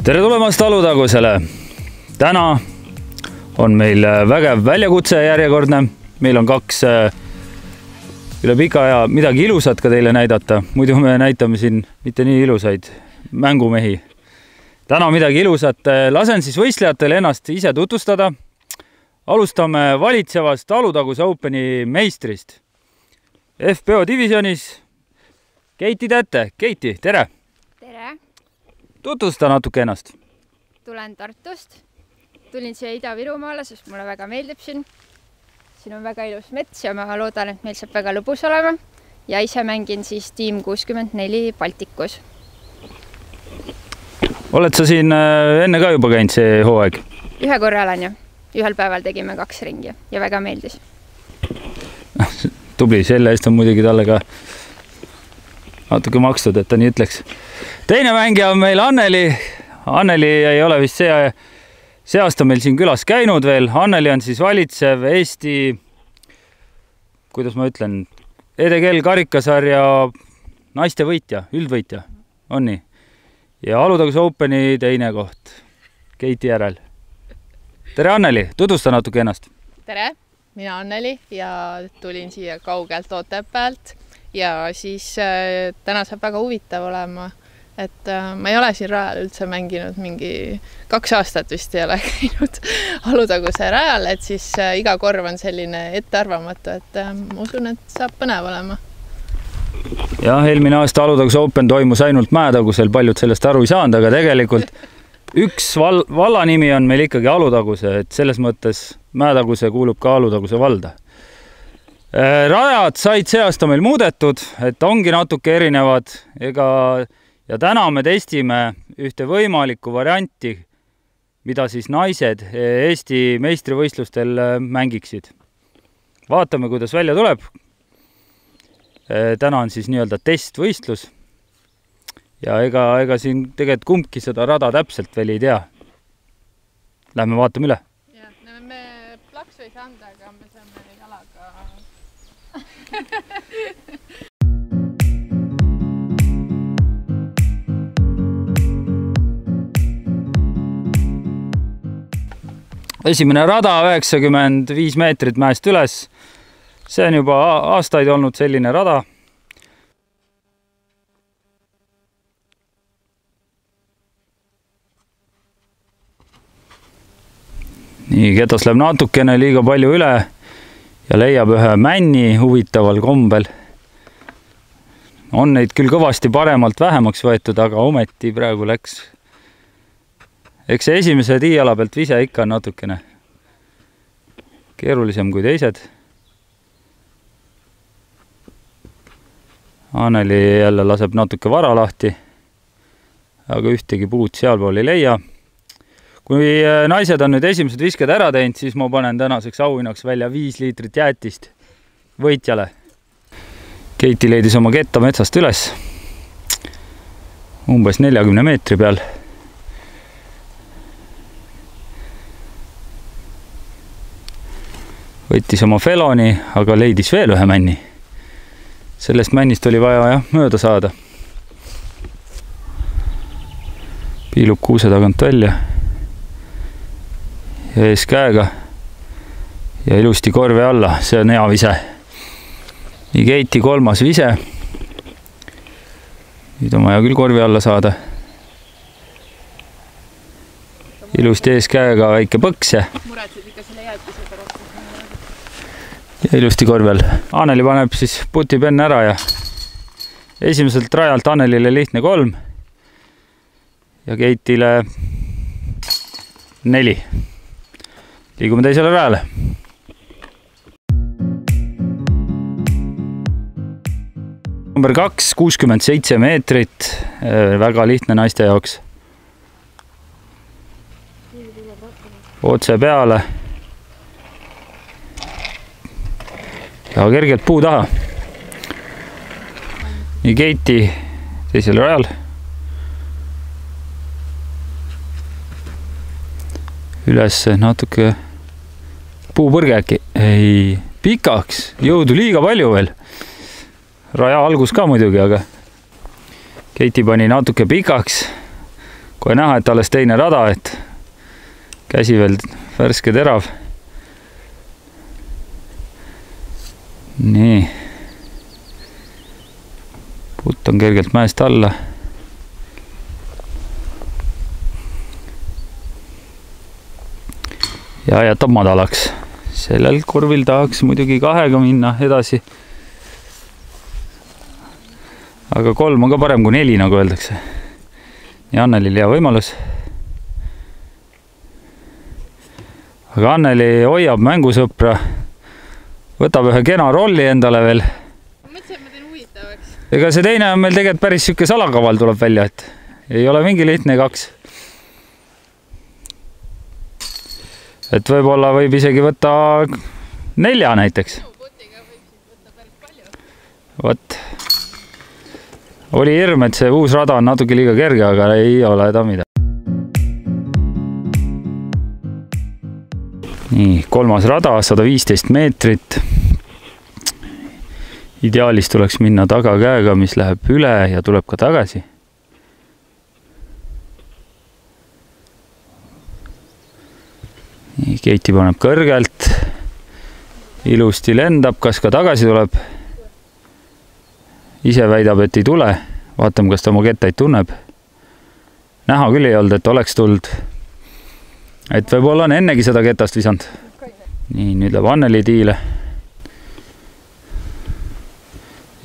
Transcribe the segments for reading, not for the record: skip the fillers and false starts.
Tere tulemast Alutagusele! Täna on meil vägev väljakutse järjekordne. Meil on kaks üle pika aja midagi ilusat ka teile näidata. Muidu me näitame siin mitte nii ilusaid mängumehi. Täna midagi ilusat. Lasen siis võistlejatele ennast ise tutvustada. Alustame valitsevast Alutaguse Openi meistrist. FPO divisionis Keiti Tätte. Keiti, tere! Tere! Tutvusta natuke ennast. Tulen Tartust. Tulin siia Ida-Virumaale, sest mulle väga meeldib siin. Siin on väga ilus mets ja ma loodan, et meil saab väga lõbus olema. Ja ise mängin siis tiim 64 Baltikus. Oled sa siin enne ka juba käinud see hooaeg? Ühe korra olen ju. Ühel päeval tegime 2 ringi ja väga meeldis. Tubli, selle eest on muidugi talle ka natuke makstud, et ta nii ütleks. Teine mängija on meil Anneli. Anneli ei ole vist see aasta meil siin külas käinud veel. Anneli on siis valitsev Eesti, kuidas ma ütlen, EDGL karikasarja naiste võitja, üldvõitja. On nii? Ja Alutaguse Openi teine koht Keiti järel. Tere Anneli, tutvusta natuke ennast. Tere, mina Anneli ja tulin siia kaugelt Otepäält. Ja siis täna saab väga huvitav olema, et ma ei ole siin rajal üldse mänginud mingi 2 aastat vist ei ole käinud Alutaguse rajal, et siis iga korv on selline ettearvamatu, et ma usun, et saab põnev olema. Jah, eelmine aasta Alutaguse Open toimus ainult Mäetagusel, paljud sellest aru ei saanud, aga tegelikult üks valla nimi on meil ikkagi Alutaguse, et selles mõttes Mäetaguse kuulub ka Alutaguse valda. Rajad said see aasta meil muudetud, et ongi natuke erinevad ja täna me testime ühte võimalikku varianti, mida siis naised Eesti meistrivõistlustel mängiksid. Vaatame, kuidas välja tuleb. Täna on siis nii-öelda testvõistlus ja ega siin tegelikult kumbki seda rada täpselt veel ei tea. Lähme vaatame üle. Ja, me plaksu ei saanud, aga me saame jalaga Esimene rada 95 meetrit mäest üles. See on juba aastaid olnud selline rada. Nii, Ketas läheb natukene liiga palju üle ja leiab ühe männi huvitaval kombel. On neid küll kõvasti paremalt vähemaks võetud, aga ometi praegu läks. Eks see esimese tiiala pealt vise ikka natukene keerulisem kui teised. Anneli jälle laseb natuke vara lahti, aga ühtegi puud sealpool ei leia. Kui naised on nüüd esimesed visked ära teinud, siis ma panen tänaseks auhinnaks välja 5 liitrit jäätist võitjale. Keiti leidis oma ketta metsast üles. Umbes 40 meetri peal. Võttis oma feloni, aga leidis veel ühe männi. Sellest männist oli vaja mööda saada. Piilub kuuse tagant välja. Ja ees käega ja ilusti korve alla, see on hea vise. Nii Keiti 3. vise. Nüüd on vaja küll korvi alla saada. Ilusti ees käega väike põks ja ilusti korvel. Anneli paneb siis puti penne ära ja esimeselt rajalt Annelile lihtne 3 ja Keitile 4. Liigume teisele rajale. Number 2, 67 meetrit. Väga lihtne naiste jaoks. Otse peale. Ja kergelt puu taha. Nii Keiti teisel rajal. Üles natuke puupõrge äkki. Ei, pikaks. Jõudu liiga palju veel. Raja algus ka muidugi, aga Keiti pani natuke pikaks. kohe näha, et alles teine rada, et käsi veel värske terav. Nii. Putt on kergelt mäest alla. Ja jätab madalaks. Sellel kurvil tahaks muidugi 2 minna edasi. Aga 3 on ka parem kui 4, nagu öeldakse. Ja Annelil hea võimalus. Aga Anneli hoiab mängusõpra. Võtab ühe kena rolli endale veel. Mõtlesin, et ma teen huvitavaks. Ega see teine on meil tegelikult päris siuke salakaval tuleb välja, et ei ole mingi lihtne 2. Et võib-olla võib isegi võtta 4 näiteks. Potiga võib siis võtta päris palju. Võt. Oli hirm, et see uus rada on natuke liiga kerge, aga ei ole ta midagi. Nii, 3. rada, 115 meetrit. Ideaalis tuleks minna tagakäega, mis läheb üle ja tuleb ka tagasi. Nii, Keiti paneb kõrgelt. Ilusti lendab, kas ka tagasi tuleb. Ise väidab, et ei tule. Vaatame, kas ta oma kettaid tunneb. Näha küll ei olnud, et oleks tulnud. Et võib-olla on ennegi seda ketast visanud. Nii, nüüd läheb Anneli tiile.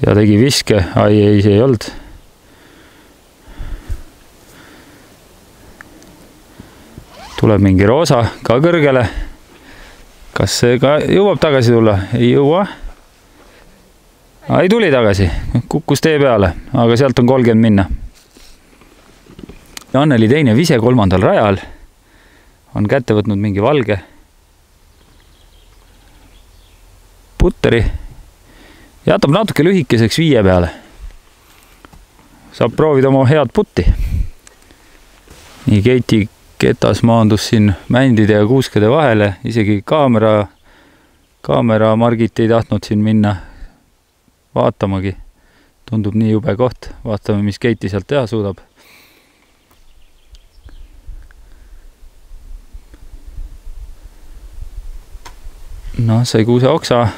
Ja tegi viske. Ai, ei, see ei olnud. Tuleb mingi roosa ka kõrgele. Kas see ka jõuab tagasi tulla? Ei jõua. Ei tuli tagasi. Kukkus tee peale, aga sealt on 30 minna. Ja Anneli teine vise 3. rajal. On kätte võtnud mingi valge putteri. Jätab natuke lühikeseks 5 peale. Saab proovida oma head putti. Nii, Keiti ketas maandus siin mändide ja kuuskede vahele. Isegi kaamera margit ei tahtnud siin minna vaatamagi. Tundub nii jube koht. Vaatame, mis Keiti sealt teha suudab. No, sai kuuse oksa.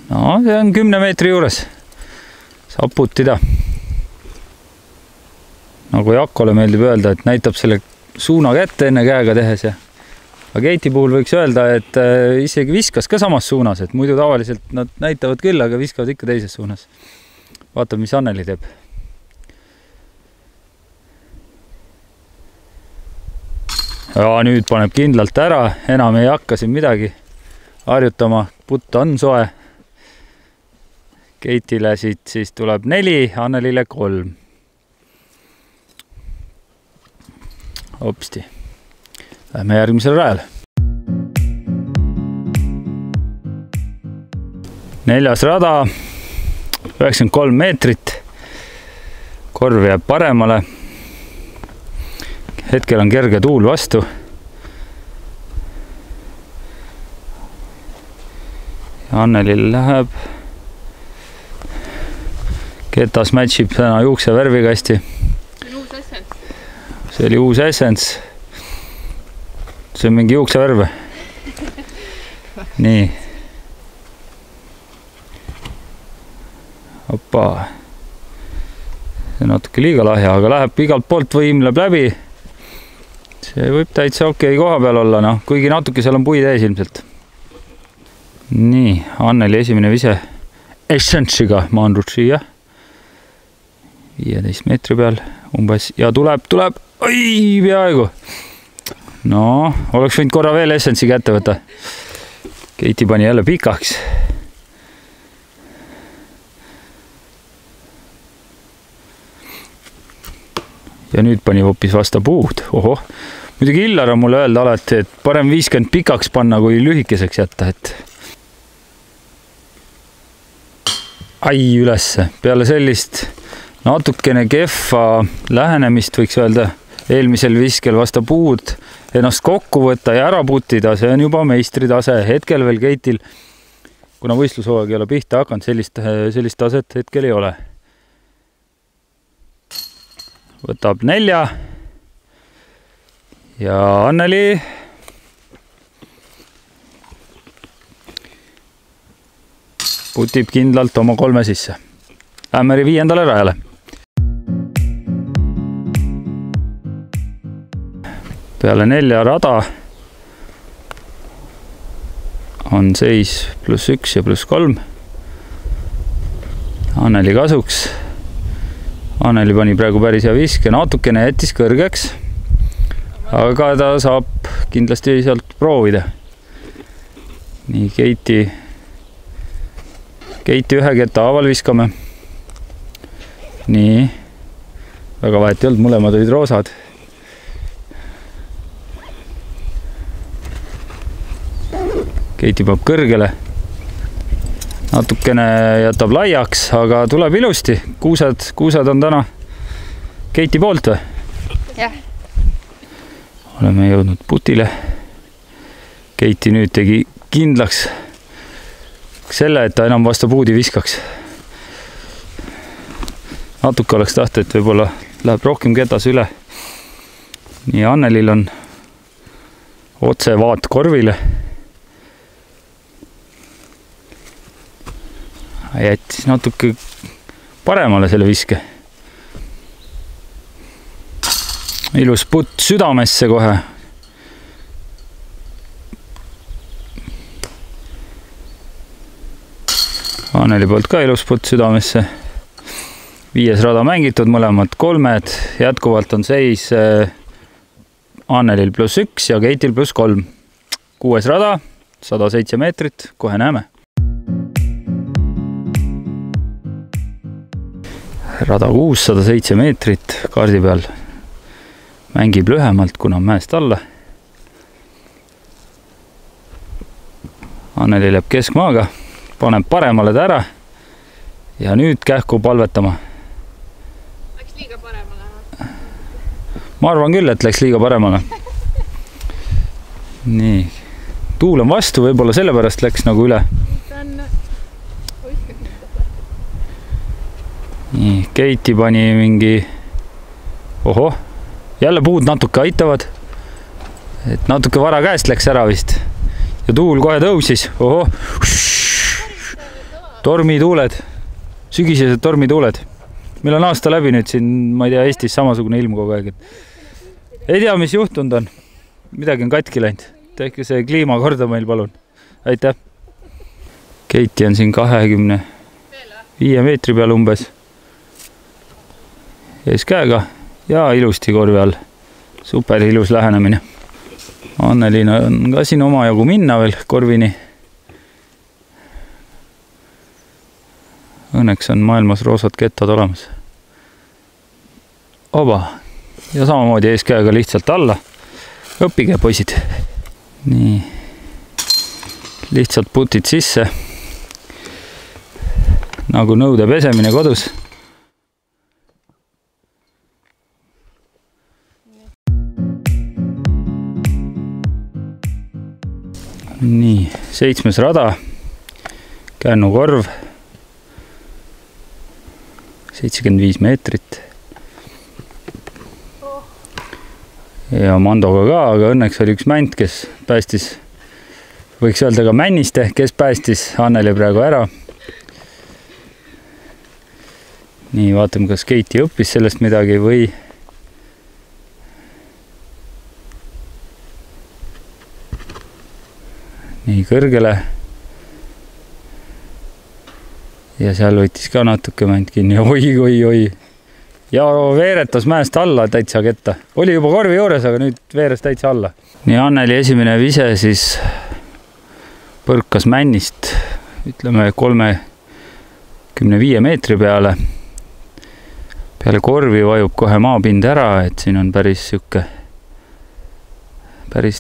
No, see on 10 meetri juures. Saab puttida. Nagu Jakole meeldib öelda, et näitab selle suuna kätte enne käega tehes. Aga Keiti puhul võiks öelda, et isegi viskas ka samas suunas, et muidu tavaliselt nad näitavad küll, aga viskavad ikka teises suunas. Vaatab, mis Anneli teeb. Ja nüüd paneb kindlalt ära, enam ei hakka siin midagi harjutama, putt on soe. Keitile siit siis tuleb 4, Annelile 3. Hopsti. Lähme järgmisel rajal. 4. rada, 93 meetrit. Korv jääb paremale. Hetkel on kerge tuul vastu. Annelil läheb. Ketas matchib täna juukse värvikasti. See on uus Essence. See oli uus Essence. See on mingi juukse värv. Nii. Opa. See on natuke liiga lahja, aga läheb igalt poolt võimleb läbi. See võib täitsa okei koha peal olla, no, kuigi natuke seal on puid ees ilmselt. Nii, Anneli esimene vise Essence'iga maandud siia. 15 meetri peal umbes ja tuleb. Oi, peaaegu. No, oleks võinud korra veel Essence'i kätte võtta. Keiti pani jälle pikaks. Ja nüüd pani hoopis vasta puud. Ohoh. Muidugi Illar on mulle öelda alati, et parem 50 pikaks panna, kui lühikeseks jätta, et ai ülesse. Peale sellist natukene kehva lähenemist võiks öelda eelmisel viskel vasta puud, ennast kokku võtta ja ära putida, see on juba meistritase. Hetkel veel Keitil, kuna võistlushooaeg ei ole pihta hakanud, sellist taset hetkel ei ole. Võtab 4. ja Anneli putib kindlalt oma 3 sisse. Lähme 5. rajale. Peale 4 rada on seis +1 ja +3. Anneli kasuks. Anneli pani praegu päris hea viske, natukene jättis kõrgeks, aga ta saab kindlasti sealt proovida. Nii, Keiti 1 ketta haaval viskame. Nii, väga vahet ei olnud, mõlemad olid roosad. Keiti paneb kõrgele. Natukene jätab laiaks, aga tuleb ilusti. Kuusad on täna Keiti poolt või? Jah. Oleme jõudnud putile. Keiti nüüd tegi kindlaks selle, et ta enam vastu puudi viskaks. Natuke oleks tahta, et võib-olla läheb rohkem ketas üle. Nii, Annelil on otse vaat korvile. Jättis natuke paremale selle viske. Ilus putt südamesse kohe. Anneli poolt ka ilus putt südamesse. 5. rada mängitud, mõlemad 3. Jätkuvalt on seis Annelil +1 ja Keitil +3. 6. rada, 107 meetrit, kohe näeme. Rada 6, 107 meetrit, kaardi peal mängib lühemalt, kuna on mäest alla. Anneli läheb keskmaaga, paneb paremale ta ära ja nüüd kähku palvetama. Läks liiga paremale? Ma arvan küll, et läks liiga paremale. Nii, tuul on vastu, võib-olla sellepärast läks nagu üle. Nii, Keiti pani mingi, ohoh, jälle puud natuke aitavad, et natuke vara käest läks ära vist ja tuul kohe tõusis, ohoh, tormituuled, sügisesed tormituuled. Meil on aasta läbi nüüd siin, ma ei tea, Eestis samasugune ilm kogu aeg, et ei tea, mis juhtunud on, midagi on katki läinud, tehke see kliima korda meil palun, aitäh. Keiti on siin 25 meetri peal umbes. Ees käega ja ilusti korvi all. Super ilus lähenemine. Annelin on ka siin omajagu minna veel korvini. Õnneks on maailmas roosad kettad olemas. Oba. Ja samamoodi ees käega lihtsalt alla. Õppige, poisid. Nii. Lihtsalt putid sisse. Nagu nõude pesemine kodus. Nii, 7. rada, Kännu korv, 75 meetrit. Ja Mandoga ka, aga õnneks oli üks mänt, kes päästis, võiks öelda ka männiste, kes päästis Anneli praegu ära. Nii, vaatame, kas Keiti õppis sellest midagi või nii kõrgele ja seal võttis ka natuke mänd kinni, oi. Ja veeretas mäest alla täitsa ketta. Oli juba korvi juures, aga nüüd veeres täitsa alla. Nii Anneli esimene vise siis põrkas männist, ütleme 35 meetri peale. Peale korvi vajub kohe maapind ära, et siin on päris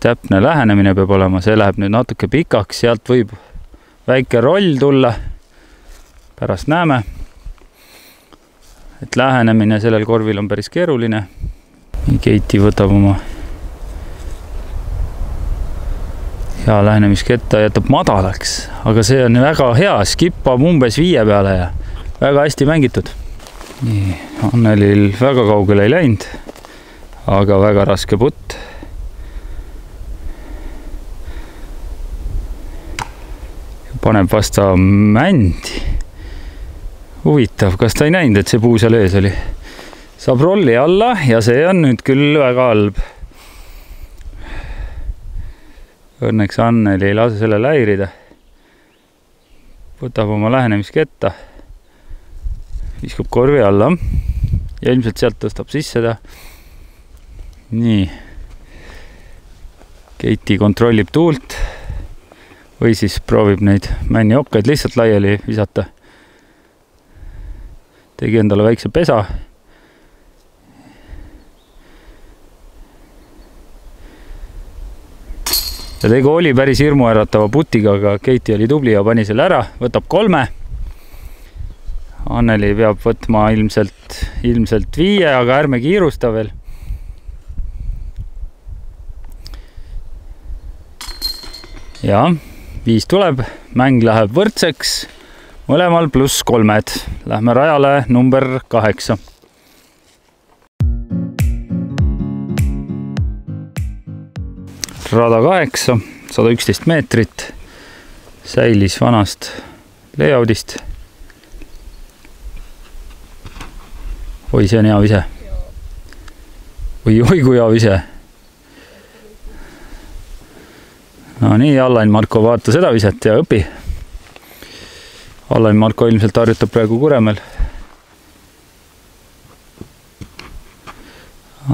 täpne lähenemine peab olema, see läheb nüüd natuke pikaks, sealt võib väike roll tulla, pärast näeme, et lähenemine sellel korvil on päris keeruline. Keiti võtab oma hea lähenemisketta, jätab madalaks, aga see on väga hea, skippab umbes 5 peale ja väga hästi mängitud. Nii, Annelil väga kaugele ei läinud, aga väga raske putt. paneb vasta mändi. Huvitav, kas ta ei näinud, et see puu seal ees oli? Saab rolli alla ja see on nüüd küll väga halb. Õnneks Anneli ei lase selle läirida. Võtab oma lähenemisketta. Viskub korvi alla. Ja ilmselt sealt tõstab sisse ta. Nii. Keiti kontrollib tuult. Või siis proovib neid männiokkaid lihtsalt laiali visata. Tegi endale väikse pesa. Ja tegu oli päris hirmuäratava putiga, aga Keiti oli tubli ja pani selle ära. Võtab 3. Anneli peab võtma ilmselt 5, aga ärme kiirusta veel. Ja 5 tuleb. Mäng läheb võrdseks. Mõlemal +3. Lähme rajale number 8. Rada 8, 111 meetrit. Säilis vanast layoutist. Oi, see on hea vise. Oi, kui hea vise. No nii, Allain Marko, vaata seda viset ja õpi. Allain Marko ilmselt harjutab praegu Kuremel.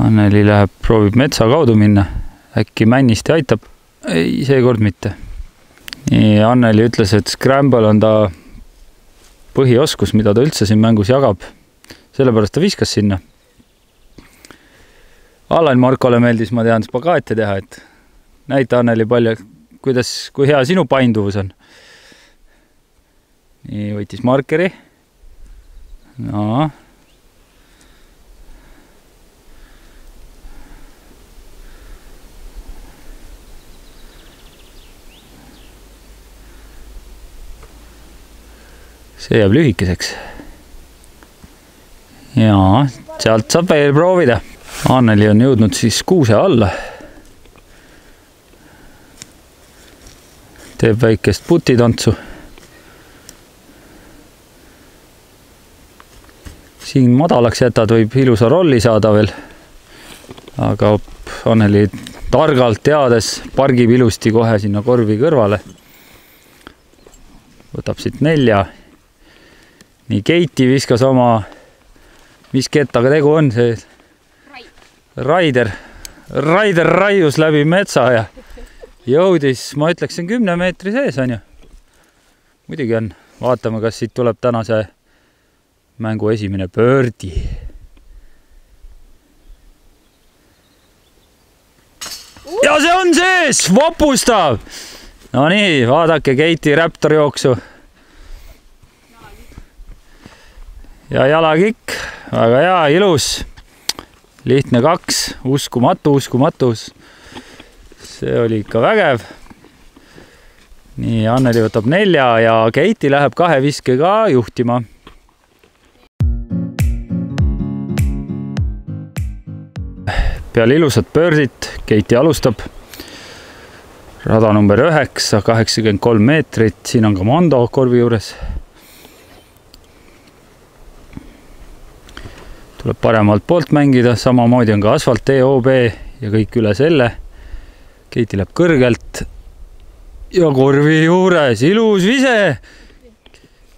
Anneli läheb, proovib metsa kaudu minna. Äkki männist aitab? Ei, seekord mitte. Nii, Anneli ütles, et scramble on ta põhioskus, mida ta üldse siin mängus jagab. Sellepärast ta viskas sinna. Allain Markole meeldis, ma tean, spagaate teha, et näita Anneli palju, kui hea sinu painduvus on. Nii, võitis markeri. No. See jääb lühikeseks. Jaa, sealt saab veel proovida. Anneli on jõudnud siis kuuse alla. Teeb väikest putitantsu. Siin madalaks jätad, võib ilusa rolli saada veel. Aga Anneli targalt teades pargib ilusti kohe sinna korvi kõrvale. Võtab siit 4. Nii, Keiti viskas oma, mis kettaga tegu on see? Raider raius läbi metsa ja jõudis, ma ütleksin 10 meetri sees on ju. Muidugi on, vaatame, kas siit tuleb tänase mängu esimene pöördi. Ja see on sees, vapustav! No nii, vaadake Keiti Raptor jooksu. Ja jalakikk, väga hea, ilus. Lihtne 2, uskumatus. See oli ikka vägev. Nii, Anneli võtab 4 ja Keiti läheb 2 viskega juhtima. Peale ilusat pöördit Keiti alustab. Rada number 9, 83 meetrit. Siin on ka Mando korvi juures. Tuleb paremalt poolt mängida, samamoodi on ka asfalt EOB ja kõik üle selle. Keiti läheb kõrgelt ja korvi juures, ilus vise.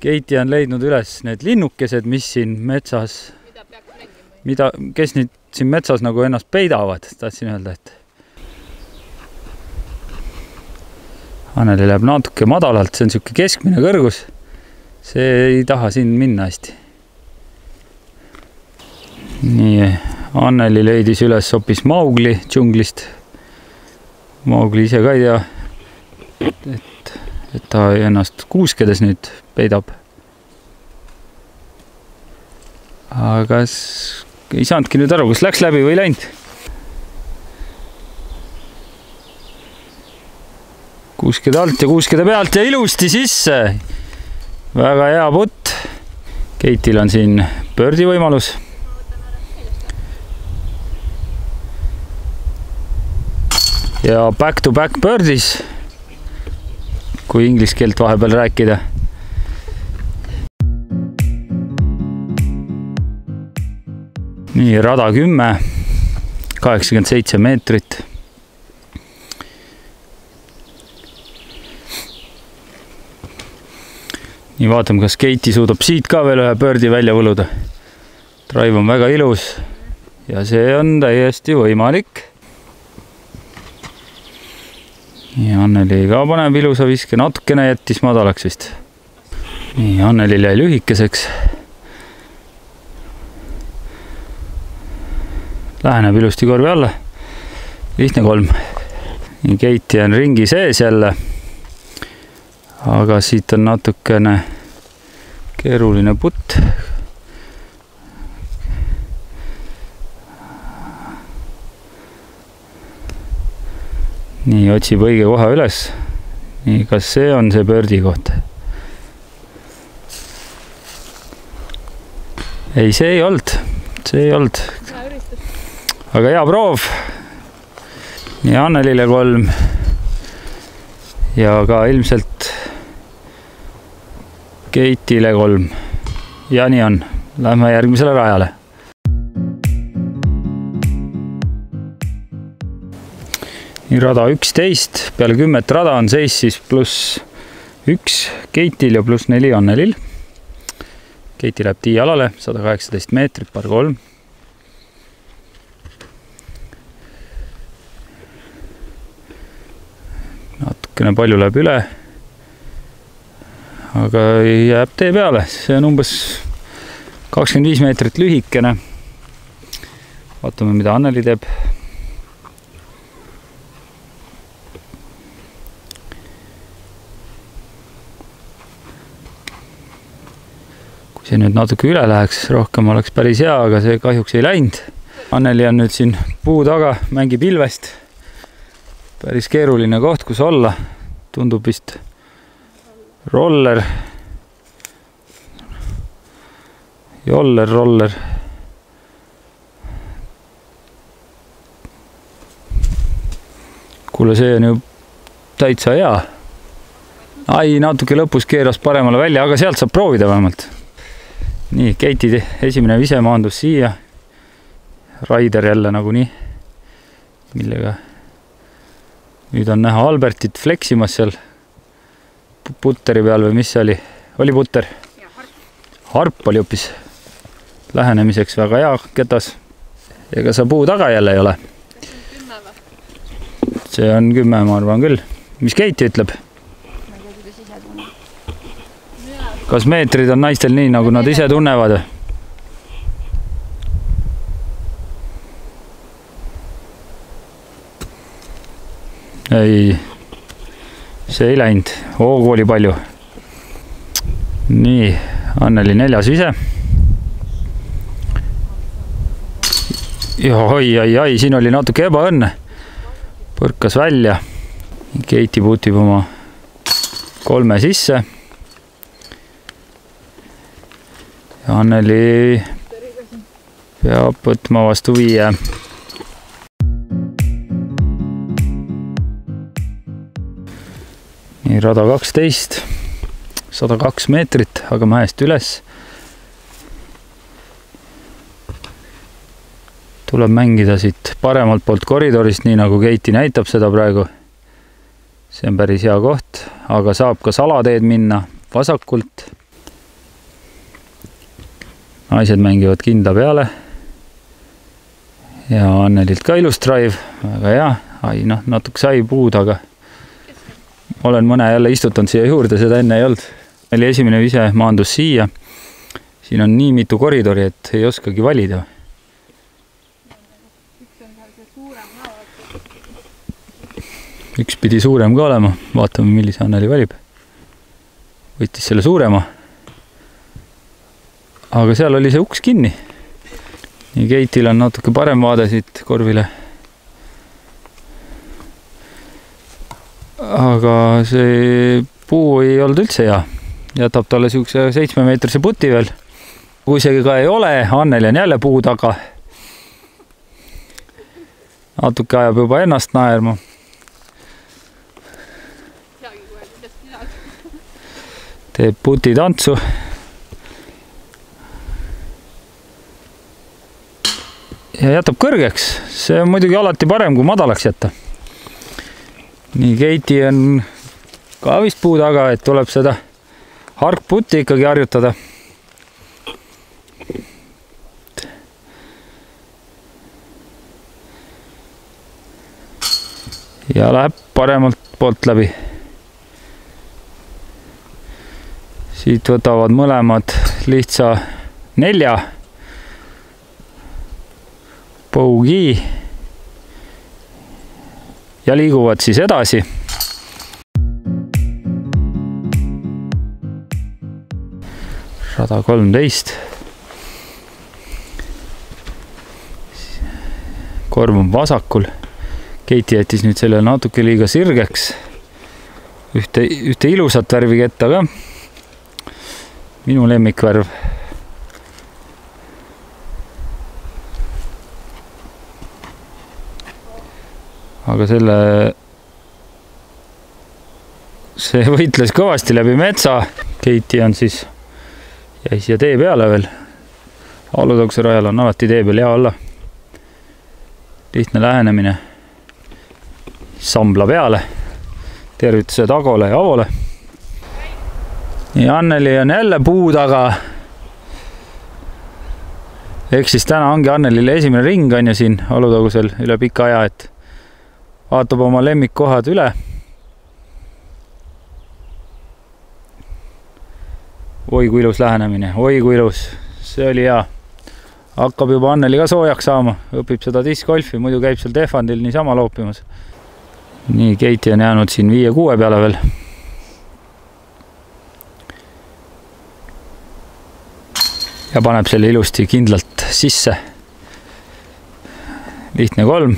Keiti on leidnud üles need linnukesed, mis siin metsas, kes nüüd siin metsas nagu ennast peidavad, tahtsin öelda, et Anneli läheb natuke madalalt, see on siuke keskmine kõrgus. See ei taha siin minna hästi. Nii, Anneli leidis üles hoopis Maugli džunglist. Maugli ise ka ei tea, et ta ennast kuuskedes nüüd peidab. Aga ei saanudki nüüd aru, kas läks läbi või läinud. Kuuskede alt ja kuuskede pealt ja ilusti sisse. Väga hea putt. Keitil on siin pöördi võimalus. Ja back to back birdis. kui inglise keelt vahepeal rääkida. Nii, rada 10, 87 meetrit. Nii, vaatame, kas Keiti suudab siit ka veel ühe pöördi välja võluda. Drive on väga ilus ja see on täiesti võimalik. Ja Anneli ka paneb ilusa viske, natukene jättis madalaks vist. Nii, Annelil jäi lühikeseks. Läheneb ilusti korvi alla. Lihtne 3. Nii, Keiti on ringi sees jälle. Aga siit on natukene keeruline putt. Nii, otsib õige koha üles. Nii, kas see on see pöördi koht? Ei, see ei olnud. See ei olnud. Aga hea proov. Nii, Annelile 3. Ja ka ilmselt Keitile 3. Ja nii on. Lähme järgmisele rajale. Nii, rada 11. Peale 10 rada on seis siis +1 Keitil ja +4 Annelil. Keiti läheb tiialale, 118 meetrit, par 3. Natukene palju läheb üle. Aga jääb tee peale. See on umbes 25 meetrit lühikene. Vaatame, mida Anneli teeb. Kui see nüüd natuke üle läheks, rohkem oleks päris hea, aga see kahjuks ei läinud. Anneli on nüüd siin puu taga, mängib ilvest. Päris keeruline koht, kus olla. Tundub vist roller. Roller. Kuule, see on ju täitsa hea. Ai, natuke lõpus keeras paremale välja, aga sealt saab proovida vähemalt. Nii, Keiti esimene vise maandus siia. Raider jälle nagunii, millega nüüd on näha Albertit fleksimas seal putteri peal või mis see oli? Oli putter? Harp oli hoopis lähenemiseks väga hea ketas. Ega sa puu taga jälle ei ole? See on 10, ma arvan küll. Mis Keiti ütleb? Kas meetrid on naistel nii, nagu nad ise tunnevad? Ei, see ei läinud. Hoogu oli palju. Nii, Anneli 4. vise. Ja ai, siin oli natuke ebaõnne. Põrkas välja. Keiti putib oma 3 sisse. Ja Anneli peab võtma vastu 5. Nii, rada 12, 102 meetrit, aga mäest üles. Tuleb mängida siit paremalt poolt koridorist, nii nagu Keiti näitab seda praegu. See on päris hea koht, aga saab ka salateed minna vasakult. Naised mängivad kindla peale. Ja Annelilt ka ilus drive, väga hea. Ai, natuke sai puud, aga olen mõne jälle istutanud siia juurde, seda enne ei olnud. Meil esimene vise maandus siia. Siin on nii mitu koridori, et ei oskagi valida. Üks pidi suurem ka olema. Vaatame, millise Anneli valib. Võttis selle suurema. Aga seal oli see uks kinni. Nii, Keitil on natuke parem vaade siit korvile. Aga see puu ei olnud üldse hea. Jätab talle siukse 7-meetrise puti veel. Kui see ka ei ole, Anneli on jälle puu taga. Natuke ajab juba ennast naerma. teeb putitantsu. Ja jätab kõrgeks. See on muidugi alati parem, kui madalaks jätta. Nii, Keiti on ka vist puu taga, et tuleb seda harkputti ikkagi harjutada. Ja läheb paremalt poolt läbi. Siit võtavad mõlemad lihtsa 4 pougi ja liiguvad siis edasi. Rada 13. Korv on vasakul. Keiti jättis nüüd selle natuke liiga sirgeks. Ühte ilusat värvi ketta ka. Minu lemmikvärv. Aga see võitles kõvasti läbi metsa. Keiti on siis jäi siia tee peale veel. Alutaguse rajal on alati tee peal hea olla. Lihtne lähenemine. Sambla peale. Tervitused Agole ja Avole. Ja Anneli on jälle puu taga. Ehk siis täna ongi Annelile esimene ring on ju siin Alutagusel üle pika aja, et vaatab oma lemmikkohad üle. Oi kui ilus lähenemine, oi kui ilus. See oli hea. Hakkab juba Anneli ka soojaks saama. Õpib seda discgolfi, muidu käib seal Tehvandil niisama loopimas. Nii, Keiti on jäänud siin 5-6 peale veel. Ja paneb selle ilusti kindlalt sisse. Lihtne 3.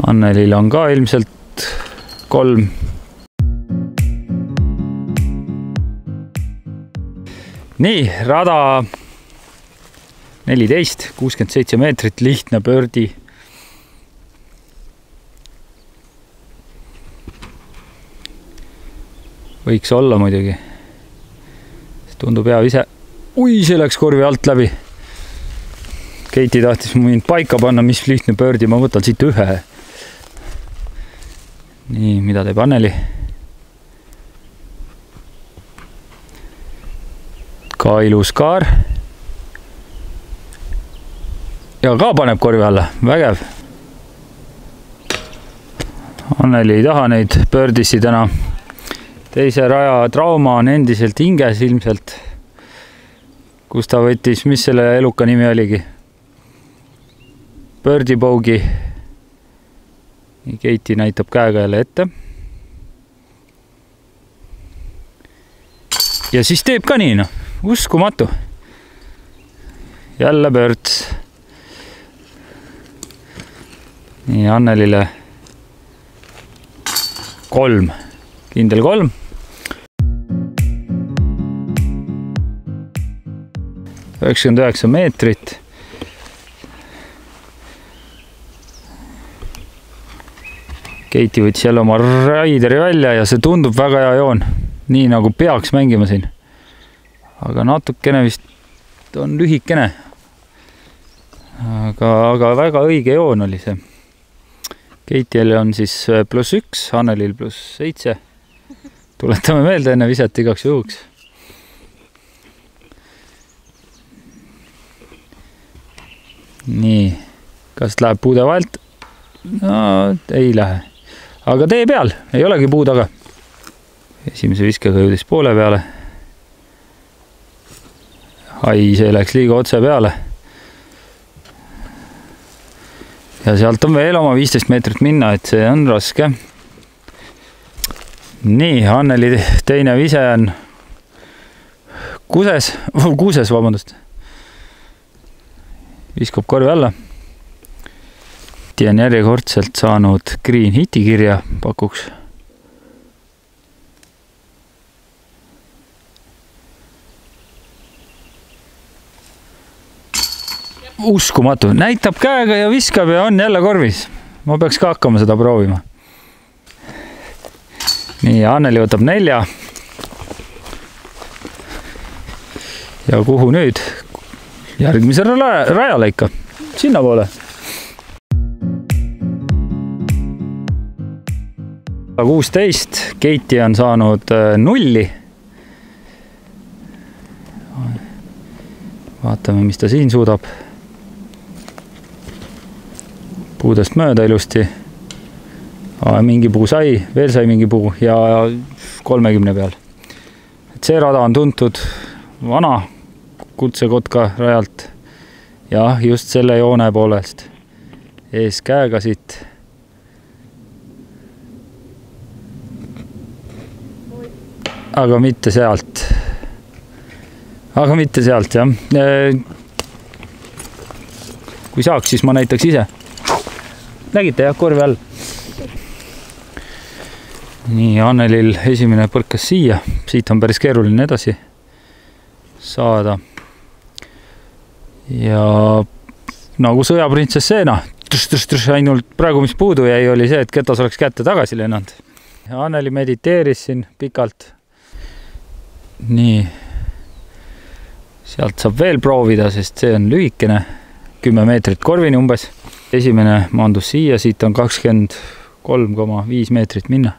Annelil on ka ilmselt 3. Nii, rada 14, 67 meetrit, lihtne pördi. Võiks olla muidugi. See tundub hea ise. Ui, see läks korvi alt läbi. Keiti tahtis mind paika panna, mis lihtne pördi. Ma võtan siit 1. Nii, mida teeb Anneli? Ka ilus kaar. Ja ka paneb korvi alla. Vägev. Anneli ei taha neid pördisi täna. Teise raja trauma on endiselt hinges ilmselt. Kus ta võttis, mis selle eluka nimi oligi? Pördipougi. Keiti näitab käega jälle ette. Ja siis teeb ka nii, noh. Uskumatu. Jälle pörds. Nii, Annelile 3. Kindel 3. $99 meetrit. Keiti võttis jälle oma raideri välja ja see tundub väga hea joon. Nii nagu peaks mängima siin. Aga natukene vist on lühikene. Aga väga õige joon oli see. Keitiel on siis +1, Annelil +7. Tuletame meelde enne viset igaks juhuks. Nii, kas läheb puude vahelt? No, ei lähe. Aga tee peal, ei olegi puu taga. Esimese viskega jõudis poole peale. Ai, see läks liiga otse peale. Ja sealt on veel oma 15 meetrit minna, et see on raske. Nii, Anneli teine vise on kuuses, vabandust. Viskab korvi alla. On järjekordselt saanud green hiti kirja pakuks. Uskumatu. Näitab käega ja viskab ja on jälle korvis. Ma peaks ka hakkama seda proovima. nii, Anneli võtab 4. ja kuhu nüüd? Järgmisele rajale ikka, sinna poole. 16, Keiti on saanud 0. Vaatame, mis ta siin suudab. Puudest mööda ilusti. Mingi puu sai, veel sai mingi puu ja 30 peal. Et see rada on tuntud vana Kutsekotka rajalt. Ja just selle joone poolest. Ees käega siit. Aga mitte sealt. Jah. Kui saaks, siis ma näitaks ise. Nägite jah, korvi all. Nii, Annelil esimene põrkas siia. Siit on päris keeruline edasi saada. Ja nagu sõjaprintsesseena. Ainult praegu, mis puudu jäi, oli see, et ketas oleks kätte tagasi lennanud. Ja Anneli mediteeris siin pikalt. Nii. Sealt saab veel proovida, sest see on lühikene. 10 meetrit korvini umbes. Esimene maandus siia, siit on 23,5 meetrit minna.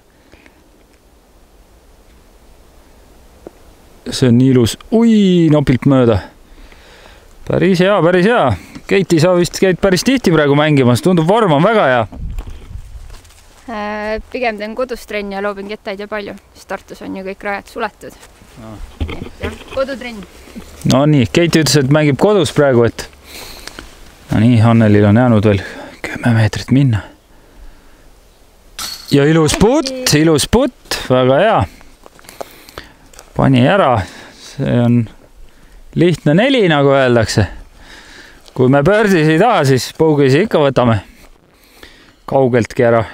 See on nii ilus. Ui, nopilt mööda. Päris hea. Keiti, sa vist käid päris tihti praegu mängimas. Tundub, vorm on väga hea. Pigem teen kodus trenni ja loobin kettaid ja palju. Tartus on ju kõik rajad suletud. No. Jah, kodutrenn. No nii, Keiti ütles, et mängib kodus praegu, et no nii, Annelil on jäänud veel 10 meetrit minna. Ja ilus putt, väga hea. Pani ära, see on lihtne 4, nagu öeldakse. Kui me pöördisi ei taha, siis põugisi ikka võtame kaugeltki ära.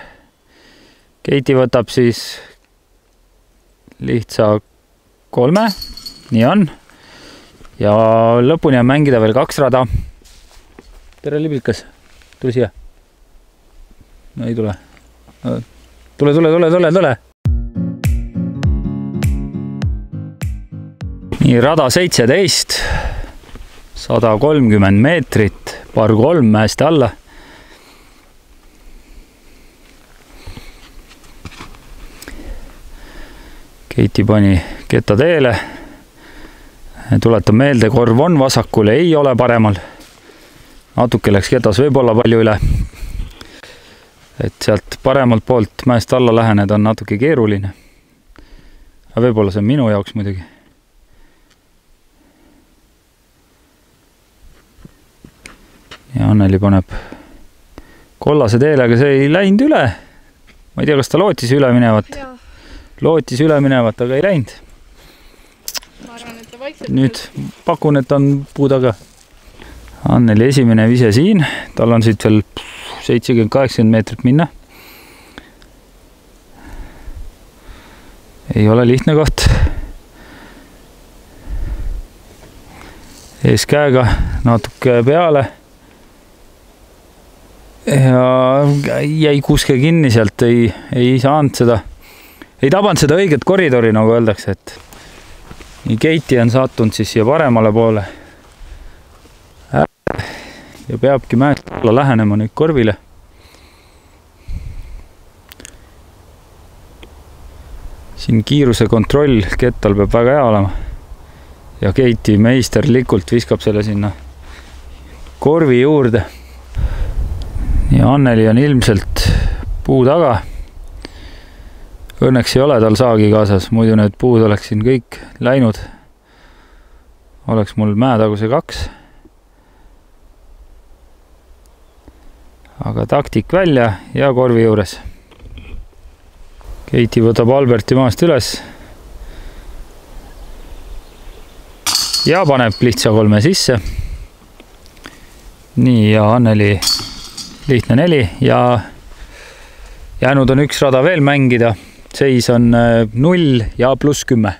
Keiti võtab siis lihtsa 3, nii on. Ja lõpuni on mängida veel 2 rada. Tere, liblikas. Tule siia. No ei tule. Tule. Nii, rada 17. 130 meetrit. Par 3 mäest alla. Keiti pani ketta teele. Tuletan meelde, korv on vasakul, ei ole paremal. Natuke läks ketas võib-olla palju üle. Et sealt paremalt poolt mäest alla läheneda on natuke keeruline. Aga võib-olla see on minu jaoks muidugi. Ja Anneli paneb kollase teele, aga see ei läinud üle. Ma ei tea, kas ta lootis üle minevat. Lootis üle minevat, aga ei läinud. Nüüd pakun, et on puu taga. Anneli esimene vise siin. Tal on siit veel 70-80 meetrit minna. Ei ole lihtne koht. Ees käega natuke peale. Ja jäi kuske kinni sealt, ei saanud seda. Ei tabanud seda õiget koridori, nagu öeldakse, et nii Keiti on sattunud siis siia paremale poole. Ja peabki mäest alla lähenema nüüd korvile. Siin kiiruse kontroll kettal peab väga hea olema. Ja Keiti meisterlikult viskab selle sinna korvi juurde. Ja Anneli on ilmselt puu taga. Õnneks ei ole tal saagi kaasas, muidu need puud oleks siin kõik läinud. Oleks mul mäetaguse 2. Aga taktik välja ja korvi juures. Keiti võtab Alberti maast üles. Ja paneb lihtsa 3 sisse. Nii, ja Anneli lihtne 4 ja jäänud on 1 rada veel mängida. Seis on 0 ja +10.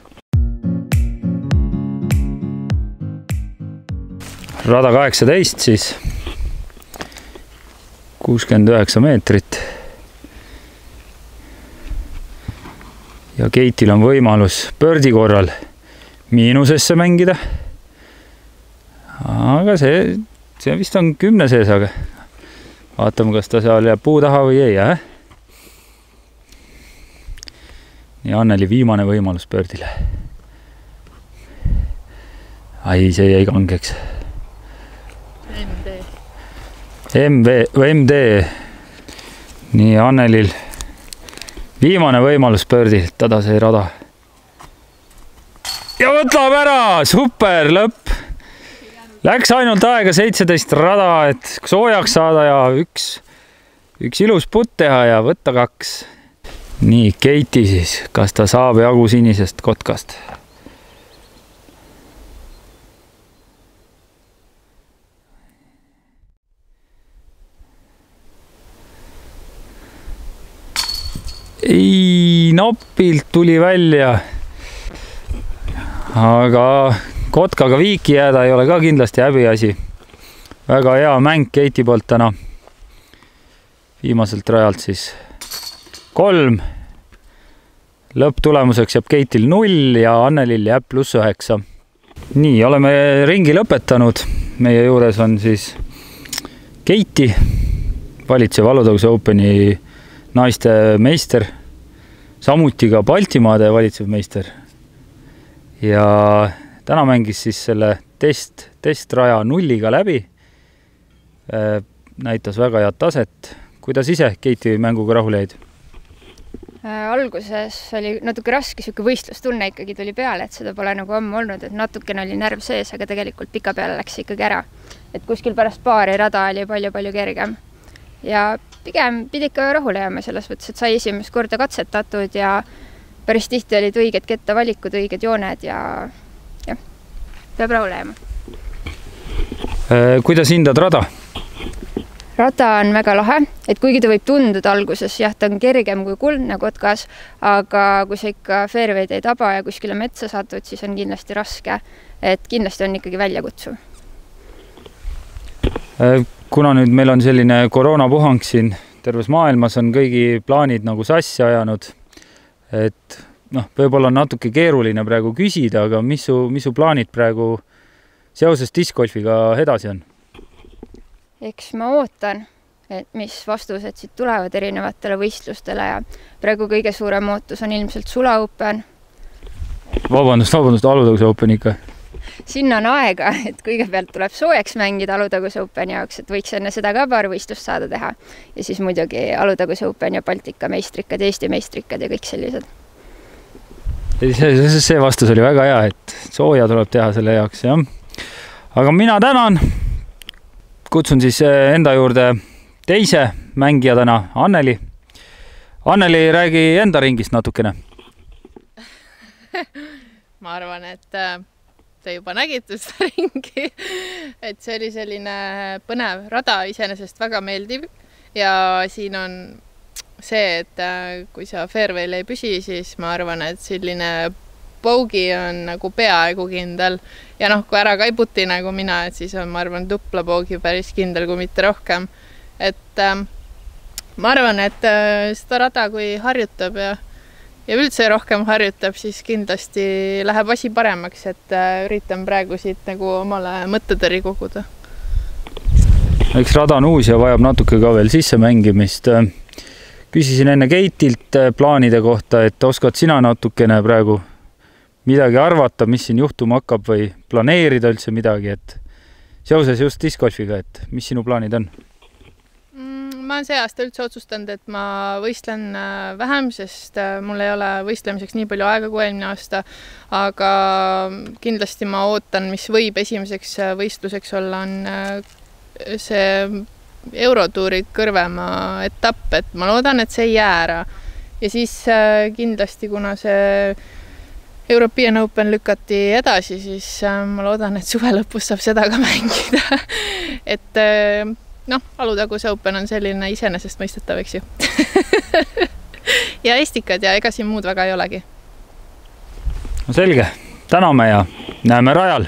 Rada 18 siis. 69 meetrit. ja Keitil on võimalus pördi korral miinusesse mängida. Aga see vist on 10 sees, aga vaatame, kas ta seal jääb puu taha või ei jää. Ja Anneli viimane võimalus pördile. Ai, see jäi kangeks. MD. Nii Annelil viimane võimalus pördil, tada see rada. Ja võtab ära, super lõpp. Läks ainult aega 17 rada, et soojaks saada ja üks ilus putt teha ja võtta 2. Nii, Keiti siis, kas ta saab jagu sinisest kotkast? Ei, napilt tuli välja. Aga kotkaga viiki jääda ei ole ka kindlasti häbiasi. Väga hea mäng Keiti poolt täna. Viimaselt rajalt siis 3. Lõpptulemuseks jääb Keitil 0 ja Annelil jääb +9. Nii, oleme ringi lõpetanud. Meie juures on siis Keiti, valitsev Alutaguse Openi naiste meister, samuti ka Baltimaade valitsev meister. Ja täna mängis siis selle testraja 0-ga läbi. Näitas väga head taset. Kuidas ise Keiti mänguga rahule jäid? Alguses oli natuke raske, siuke võistlustunne ikkagi tuli peale, et seda pole nagu ammu olnud, et natukene oli närv sees, aga tegelikult pika peale läks ikkagi ära. Et kuskil pärast paari rada oli palju kergem. Ja pigem pidi ikka rahule jääma selles võttes, et sai esimest korda katsetatud ja päris tihti olid õiged kettavalikud, õiged jooned ja peab rahule jääma. Kuidas hindad rada? Rada on väga lahe, et kuigi ta võib tunduda alguses, jah, ta on kergem kui kuldne kotkas, aga kui sa ikka fairway'd ei taba ja kuskile metsa satud, siis on kindlasti raske, et kindlasti on ikkagi väljakutsuv. Kuna nüüd meil on selline koroonapuhang siin terves maailmas, on kõigi plaanid nagu sassi ajanud, et võib-olla on natuke keeruline praegu küsida, aga mis su plaanid praegu seoses discgolfiga edasi on? Eks ma ootan, et mis vastused siit tulevad erinevatele võistlustele ja praegu kõige suurem ootus on ilmselt Sula Open. Vabandust, Alutaguse Open ikka? Sinna on aega, et kõigepealt tuleb soojaks mängida Alutaguse Open jaoks, et võiks enne seda ka paar võistlust saada teha. Ja siis muidugi Alutaguse Open ja Baltika meistrikad, Eesti meistrikad ja kõik sellised. See vastus oli väga hea, et sooja tuleb teha selle jaoks, jah. Aga mina tänan. Kutsun siis enda juurde teise mängija täna, Anneli. Anneli, räägi enda ringist natukene. Ma arvan, et te juba nägite seda ringi, et see oli selline põnev rada, iseenesest väga meeldiv ja siin on see, et kui sa fairway'l ei püsi, siis ma arvan, et selline bogey on nagu peaaegu kindel ja kui ära ka ei puti nagu mina, et siis on, ma arvan, dupla bogey päris kindel, kui mitte rohkem. Et ma arvan, et seda rada, kui harjutab ja üldse rohkem harjutab, siis kindlasti läheb asi paremaks, et üritan praegu siit nagu omale mõttetõri koguda. Eks rada on uus ja vajab natuke ka veel sisse mängimist. Küsisin enne Keitilt plaanide kohta, et oskad sina natukene praegu midagi arvata, mis siin juhtuma hakkab või planeerida üldse midagi, et seoses just discgolfiga, et mis sinu plaanid on? Ma olen see aasta üldse otsustanud, et ma võistlen vähem, sest mul ei ole võistlemiseks nii palju aega kui eelmine aasta, aga kindlasti ma ootan, mis võib esimeseks võistluseks olla, on see Eurotuuri kõrvema etapp, et ma loodan, et see ei jää ära. Ja siis kindlasti, kuna see European Open lükati edasi, siis ma loodan, et suve lõpus saab seda ka mängida. Et Alutaguse Open on selline iseenesest mõistetav, eks ju. Ja estikad ja ega siin muud väga ei olegi. No selge, täname ja näeme rajal.